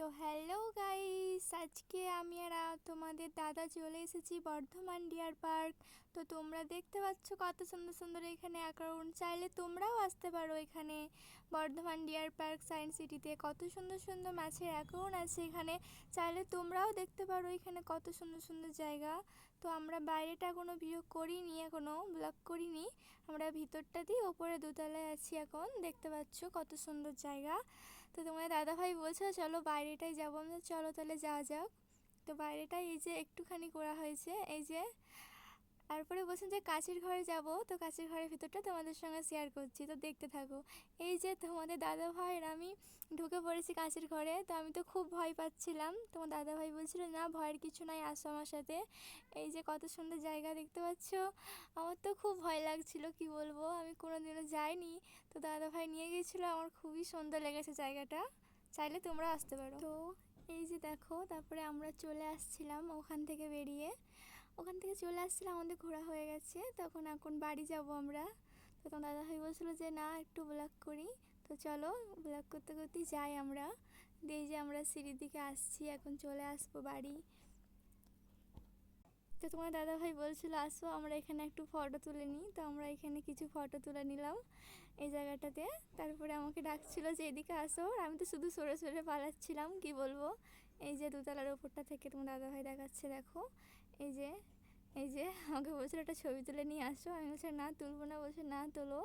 তো hello guys, আজকে আমি আর তোমাদের দাদা চলে এসেছি বর্ধমান ডিয়ার পার্ক। তো তোমরা দেখতে পাচ্ছ কত সুন্দর সুন্দর এখানে অ্যাকাউন্ট, চাইলে তোমরাও আসতে পারো এখানে বর্ধমান ডিয়ার পার্ক সায়েন্স সিটিতে। কত সুন্দর সুন্দর মাছের অ্যাকাউন্ট আছে এখানে, চাইলে তোমরাও দেখতে পারো এখানে কত সুন্দর সুন্দর জায়গা। তো আমরা বাইরেটা কোনো ভিডিও করিনি, এখনও ব্লগ করিনি, আমরা ভিতরটা দিয়ে ওপরে দোতলায় আছি এখন। দেখতে পাচ্ছ কত সুন্দর জায়গা। তো তোমার দাদাভাই বলছে চলো বাইরেটাই যাবো, আমরা চলো তাহলে যাওয়া যাক। তো বাইরেটাই এই যে একটুখানি করা হয়েছে এই যে, তারপরে বলছেন যে কাছের ঘরে যাব। তো কাছের ঘরের ভিতরটা তোমাদের সঙ্গে শেয়ার করছি, তো দেখতে থাকো। এই যে তোমাদের দাদাভাই আর আমি ঢুকে পড়েছি কাছের ঘরে। তো আমি তো খুব ভয় পাচ্ছিলাম, তোমার দাদাভাই বলছিল না ভয়ের কিছু নাই, আসো আমার সাথে। এই যে কত সুন্দর জায়গা দেখতে পাচ্ছ, আমার তো খুব ভয় লাগছিল, কি বলবো, আমি কোনোদিনও যাইনি। তো দাদাভাই নিয়ে গিয়েছিলো, আমার খুবই সুন্দর লেগেছে জায়গাটা, চাইলে তোমরা আসতে পারো। তো এই যে দেখো, তারপরে আমরা চলে আসছিলাম ওখান থেকে বেরিয়ে, ওখান থেকে চলে আসছিলাম, আমাদের ঘোরা হয়ে গেছে, তখন এখন বাড়ি যাব আমরা। তো তোমার দাদাভাই বলছিলো যে না একটু ব্লগ করি, তো চলো ব্লগ করতে করতেই যাই আমরা। দিয়ে যে আমরা সিঁড়ির দিকে আসছি, এখন চলে আসবো বাড়ি। তো তোমার দাদাভাই বলছিল আসো আমরা এখানে একটু ফটো তুলে নিই, তো আমরা এখানে কিছু ফটো তুলে নিলাম এই জায়গাটাতে। তারপরে আমাকে ডাকছিল যে এদিকে আসো, আর আমি তো শুধু সরে সরে পালাচ্ছিলাম, কি বলবো। এই যে দোতলার ওপরটা থেকে তোমার দাদাভাই দেখাচ্ছে, দেখো এই যে, এই যে আমাকে বলছিল একটা ছবি তুলে নিয়ে আসো, আমি বলছি না তুলবো না, বলছে না তোলো।